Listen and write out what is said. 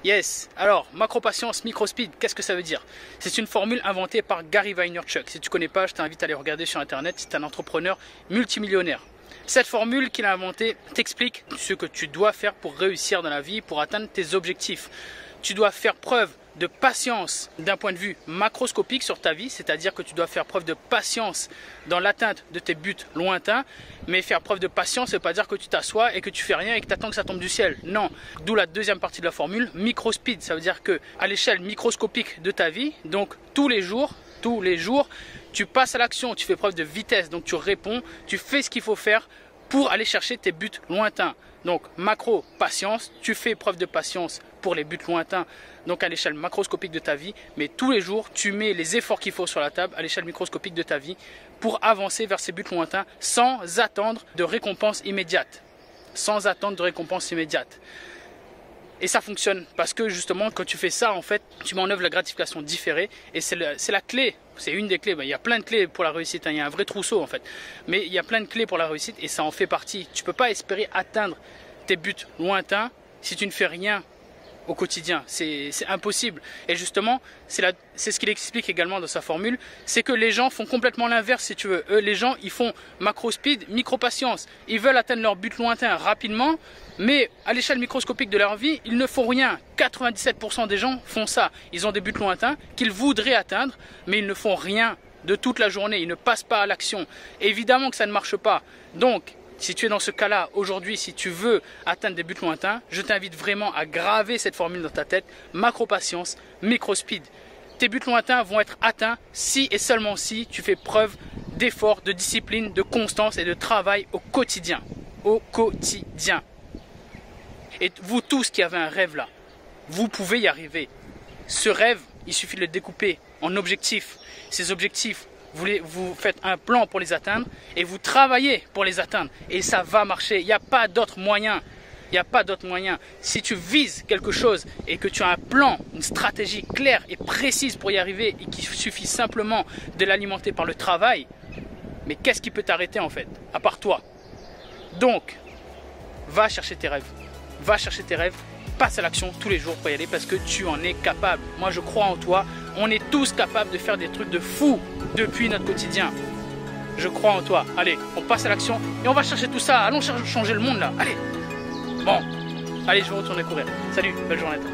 Yes, alors macro-patience, micro-speed, qu'est-ce que ça veut dire? C'est une formule inventée par Gary Vaynerchuk. Si tu ne connais pas, je t'invite à aller regarder sur internet, c'est un entrepreneur multimillionnaire. Cette formule qu'il a inventée t'explique ce que tu dois faire pour réussir dans la vie, pour atteindre tes objectifs. Tu dois faire preuve de patience d'un point de vue macroscopique sur ta vie, c'est-à-dire que tu dois faire preuve de patience dans l'atteinte de tes buts lointains. Mais faire preuve de patience, ça ne veut pas dire que tu t'assois et que tu fais rien et que tu attends que ça tombe du ciel. Non, d'où la deuxième partie de la formule, micro-speed. Ça veut dire que à l'échelle microscopique de ta vie, donc tous les jours, tu passes à l'action, tu fais preuve de vitesse, donc tu réponds, tu fais ce qu'il faut faire pour aller chercher tes buts lointains. Donc macro, patience, tu fais preuve de patience pour les buts lointains, donc à l'échelle macroscopique de ta vie, mais tous les jours, tu mets les efforts qu'il faut sur la table à l'échelle microscopique de ta vie pour avancer vers ces buts lointains sans attendre de récompense immédiate. Sans attendre de récompense immédiate. Et ça fonctionne parce que justement, quand tu fais ça, en fait, tu mets en œuvre la gratification différée et c'est la clé. C'est une des clés. Il y a plein de clés pour la réussite. Il y a un vrai trousseau en fait. Mais il y a plein de clés pour la réussite et ça en fait partie. Tu ne peux pas espérer atteindre tes buts lointains si tu ne fais rien au quotidien. C'est impossible. Et justement, c'est ce qu'il explique également dans sa formule, c'est que les gens font complètement l'inverse si tu veux. Eux, les gens, ils font macro-speed, micro-patience. Ils veulent atteindre leur but lointain rapidement, mais à l'échelle microscopique de leur vie, ils ne font rien. 97% des gens font ça. Ils ont des buts lointains qu'ils voudraient atteindre, mais ils ne font rien de toute la journée. Ils ne passent pas à l'action. Évidemment que ça ne marche pas. Donc, si tu es dans ce cas-là, aujourd'hui, si tu veux atteindre des buts lointains, je t'invite vraiment à graver cette formule dans ta tête. Macro-patience, micro-speed. Tes buts lointains vont être atteints si et seulement si tu fais preuve d'effort, de discipline, de constance et de travail au quotidien. Au quotidien. Et vous tous qui avez un rêve là, vous pouvez y arriver. Ce rêve, il suffit de le découper en objectifs. Ces objectifs, vous faites un plan pour les atteindre et vous travaillez pour les atteindre. Et ça va marcher. Il n'y a pas d'autre moyen. Il n'y a pas d'autre moyen. Si tu vises quelque chose et que tu as un plan, une stratégie claire et précise pour y arriver et qu'il suffit simplement de l'alimenter par le travail, mais qu'est-ce qui peut t'arrêter en fait, à part toi? Donc, va chercher tes rêves. Va chercher tes rêves. Passe à l'action tous les jours pour y aller parce que tu en es capable. Moi, je crois en toi. On est tous capables de faire des trucs de fou depuis notre quotidien. Je crois en toi. Allez, on passe à l'action et on va chercher tout ça. Allons changer le monde là. Allez. Bon. Allez, je vais retourner courir. Salut, belle journée à toi.